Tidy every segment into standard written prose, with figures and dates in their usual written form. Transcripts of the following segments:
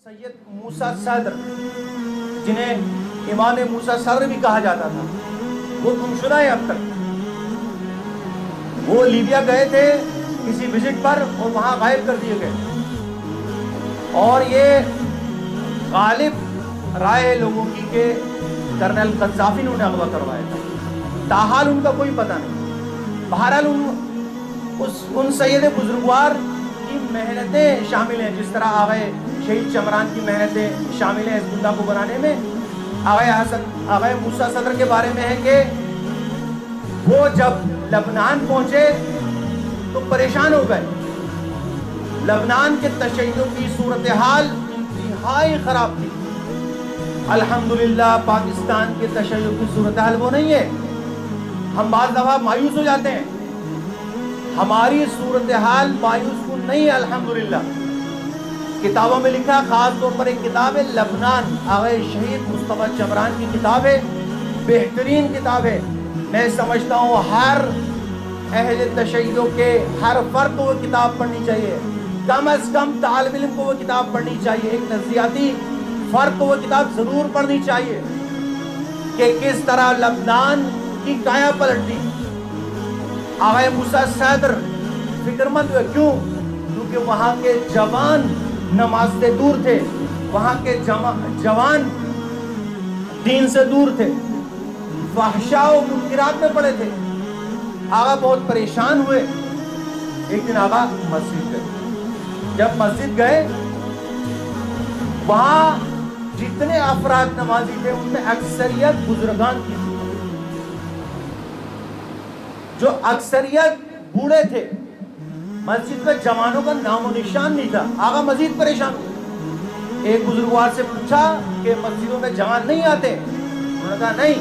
سید موسیٰ صدر، جنہیں امام موسیٰ صدر بھی کہا جاتا تھا، وہ گم شدہ ہیں اب تک۔ وہ لیبیا گئے تھے کسی وزٹ پر اور وہاں غائب کر دیے گئے، اور یہ غالب رائے لوگوں کی کہ کرنل قذافی نے انہیں اغوا کروایا تھا، تاحال ان کا کوئی پتہ نہیں۔ بہرحال ان سید بزرگوار کی محنتیں شامل ہیں، جس طرح آغا شہید چمران کی محنتیں شامل ہیں حزب اللہ کو بنانے میں۔ آغا موسیٰ صدر کے بارے میں ہے کہ وہ جب لبنان پہنچے تو پریشان ہو گئے۔ لبنان کے تشیع کی صورتحال انتہائی خراب تھی۔ الحمدللہ پاکستان کے تشیع کی صورتحال وہ نہیں ہے۔ ہم بعض دفعہ مایوس ہو جاتے ہیں، ہماری صورتحال مایوس کن نہیں ہے الحمدللہ۔ کتابوں میں لکھا، خاص طور پر ایک کتاب ہے لبنان، آغا شہید مصطفیٰ چمران کی کتاب ہے، بہترین کتاب ہے۔ میں سمجھتا ہوں ہر اہل تشیع کے ہر فرد کو وہ کتاب پڑھنی چاہیے، کم از کم طالب علم کو وہ کتاب پڑھنی چاہیے، ایک نظریاتی فرد کو وہ کتاب ضرور پڑھنی چاہیے کہ کس طرح لبنان کی کایا پلٹی۔ آغا موسیٰ صدر فکر مند ہوئے، کیوں؟ کیونکہ وہاں کے جوان نماز سے دور تھے، وہاں کے جوان دین سے دور تھے، فحشاء و منکرات میں پڑے تھے۔ آغا بہت پریشان ہوئے۔ ایک دن آغا مسجد گئے۔ جب مسجد گئے، وہاں جتنے افراد نمازی تھے ان میں اکثریت بزرگان کی تھی، جو اکثریت بوڑھے تھے۔ مسجد میں جوانوں کا نام و نشان نہیں تھا۔ آغا مزید پریشان ہوئے، ایک بزرگوار سے پوچھا کہ مسجدوں میں جوان نہیں آتے؟ انہوں نے کہا نہیں۔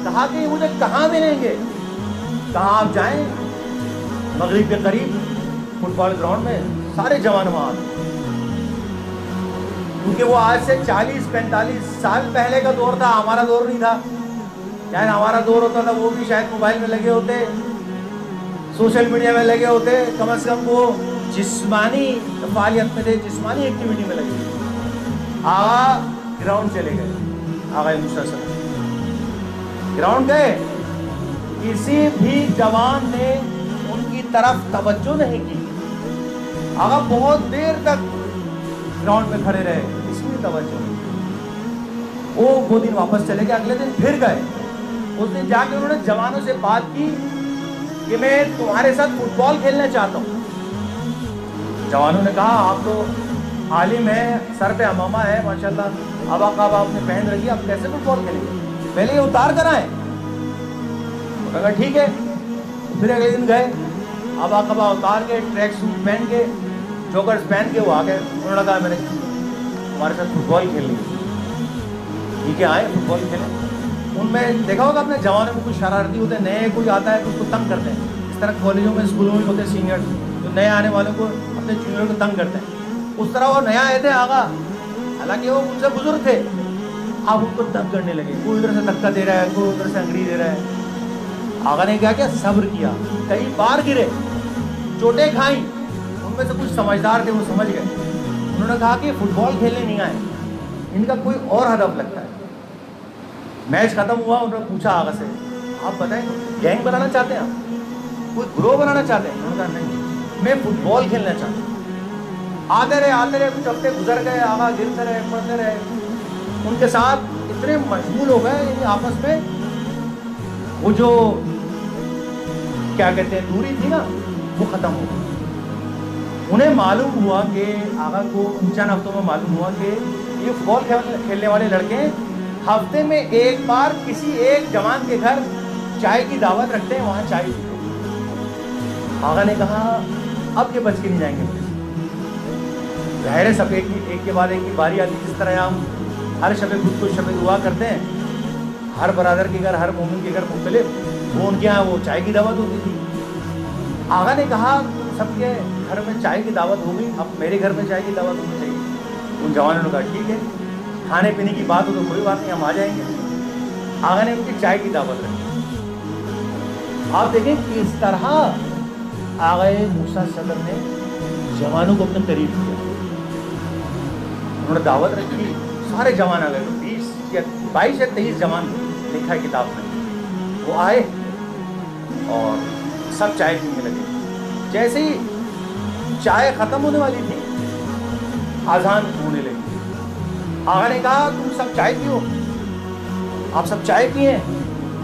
کہا کہ مجھے کہاں ملیں گے؟ کہاں آپ جائیں، مغرب کے قریب فٹ بال گراؤنڈ میں سارے جوان وہاں آتے، کیونکہ وہ آج سے 40-45 سال پہلے کا دور تھا، ہمارا دور نہیں تھا۔ یعنی ہمارا دور ہوتا تھا وہ بھی شاید موبائل میں لگے ہوتے، سوشل میڈیا میں لگے ہوتے، کم از کم وہ جسمانی فعالیت میں تھے، جسمانی ایکٹیویٹی میں لگے ہوتے۔ آغا گراؤنڈ چلے گئے، آغا موسیٰ صدر گراؤنڈ گئے، کسی بھی جوان نے ان کی طرف توجہ نہیں کی۔ آغا بہت دیر تک گراؤنڈ میں کھڑے رہے، اس میں توجہ نہیں۔ وہ دن واپس چلے گئے، اگلے دن پھر گئے۔ اس دن جا کے انہوں نے جوانوں سے بات کی کہ میں تمہارے ساتھ فٹ بال کھیلنا چاہتا ہوں۔ جوانوں نے کہا آپ تو عالم ہیں، سر پہ امامہ ہے ماشاءاللہ، عبا قبا آپ نے پہن رکھی، آپ کیسے فٹ بال کھیلیں گے؟ پہلے یہ اتار کر آئے۔ کہا ٹھیک ہے۔ پھر اگلے دن گئے، عبا قبا اتار کے، ٹریک سوٹ پہن کے، جوکرز پہن کے وہ آ گئے۔ انہوں نے کہا میں نے تمہارے ساتھ فٹ بال کھیلنی ہے۔ ٹھیک ہے، آئے فٹ بال کھیلیں۔ ان میں دیکھا ہوگا اپنے جوانوں میں کچھ شرارتی ہوتے ہیں، نئے کوئی آتا ہے تو اس کو تنگ کرتے ہیں، اس طرح کالجوں میں اسکولوں میں ہوتے ہیں سینئر جو نئے آنے والوں کو اپنے جونیئر کو تنگ کرتے ہیں، اس طرح وہ نیا آئے تھے آغا، حالانکہ وہ ان سے بزرگ تھے، اب ان کو تنگ کرنے لگے، کوئی ادھر سے دھکا دے رہا ہے، کوئی ادھر سے انگری دے رہا ہے۔ آغا نے کیا کیا؟ صبر کیا، کئی بار گرے، چوٹیں کھائیں، ان میں سے کچھ سمجھدار تھے، وہ سمجھ گئے۔ انہوں نے کہا کہ فٹ بال کھیلنے نہیں آئے، ان کا کوئی اور ہدف لگتا ہے۔ میچ ختم ہوا، انہوں نے پوچھا آغا سے آپ بتائیں گینگ بنانا چاہتے ہیں، آپ کوئی گروہ بنانا چاہتے ہیں؟ انہوں نے کہا نہیں، میں فٹ بال کھیلنا چاہتا ہوں۔ آتے رہے، کچھ ہفتے گزر گئے، آغا گرتے رہے، پڑھتے رہے، ان کے ساتھ اتنے مشغول ہو گئے، یعنی آپس میں وہ جو کیا کہتے ہیں دوری تھی نا وہ ختم ہو گئی۔ انہیں معلوم ہوا کہ آغا کو چند ہفتوں میں معلوم ہوا کہ یہ فٹ بال کھیلنے والے لڑکے ہفتے میں ایک بار کسی ایک جوان کے گھر چائے کی دعوت رکھتے ہیں، وہاں چائے پیتے ہیں۔ آغا نے کہا اب یہ بچ کے نہیں جائیں گے، ظاہر ہے سب ایک کے بعد ایک کی باری آتی، جس طرح ہم ہر شب خود کو شب دعا کرتے ہیں، ہر برادر کے گھر، ہر مومن کے گھر مختلف، وہ ان کے یہاں وہ چائے کی دعوت ہوتی تھی۔ آغا نے کہا سب کے گھر میں چائے کی دعوت ہوگی، اب میرے گھر میں چائے کی دعوت ہونی چاہیے۔ ان جوانوں نے کہا ٹھیک ہے، کھانے پینے کی بات ہو تو کوئی بات نہیں، ہم آ جائیں گے۔ آغا نے ان کی چائے کی دعوت رکھی۔ آپ دیکھیں کس طرح آغا موسیٰ صدر نے جوانوں کو اپنے قریب کیا۔ انہوں نے دعوت رکھی, سارے جوان آ گئے, 20 یا 22 یا 23 جوان لکھا ہے کتاب میں. وہ آئے اور سب چائے پینے لگے. جیسے ہی چائے ختم ہونے والی تھی, اذان ہونے لگی. آقا نے کہا تم سب چائے پیو, آپ سب چائے پیئیں,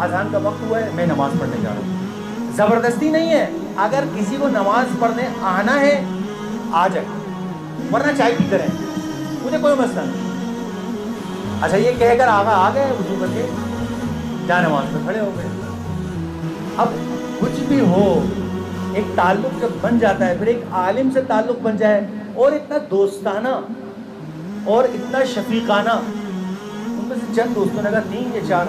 اذان کا وقت ہوا ہے, میں نماز پڑھنے جا رہا ہوں. زبردستی نہیں ہے, اگر کسی کو نماز پڑھنے آنا ہے آ جائے, ورنہ چائے پی کریں, مجھے کوئی مسئلہ نہیں. اچھا یہ کہہ کر آقا آ گئے, وضو کر کے جا نماز پہ کھڑے ہو گئے. اب کچھ بھی ہو, ایک تعلق جب بن جاتا ہے, پھر ایک عالم سے تعلق بن جائے, اور اتنا دوستانہ اور اتنا شفیقانہ. ان میں سے چند دوستوں نے کہا 3 یا 4,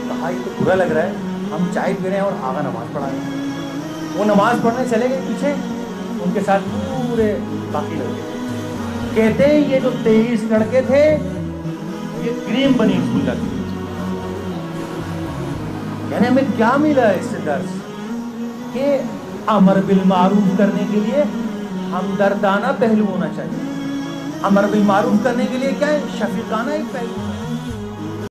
کہا یہ تو برا لگ رہا ہے, ہم چائے پی رہے ہیں اور آقا نماز پڑھا رہے ہیں. وہ نماز پڑھنے چلے گئے پیچھے, ان کے ساتھ پورے باقی لڑکے. کہتے ہیں یہ جو 23 لڑکے تھے یہ کریم بنی اسکول جاتے تھے. یعنی ہمیں کیا ملا ہے اس سے درس, کہ امر بالمعروف کرنے کے لیے ہمدردانہ پہلو ہونا چاہیے. امر بالمعروف کرنے کے لیے کیا ہے, شفیقانہ ایک پہلو.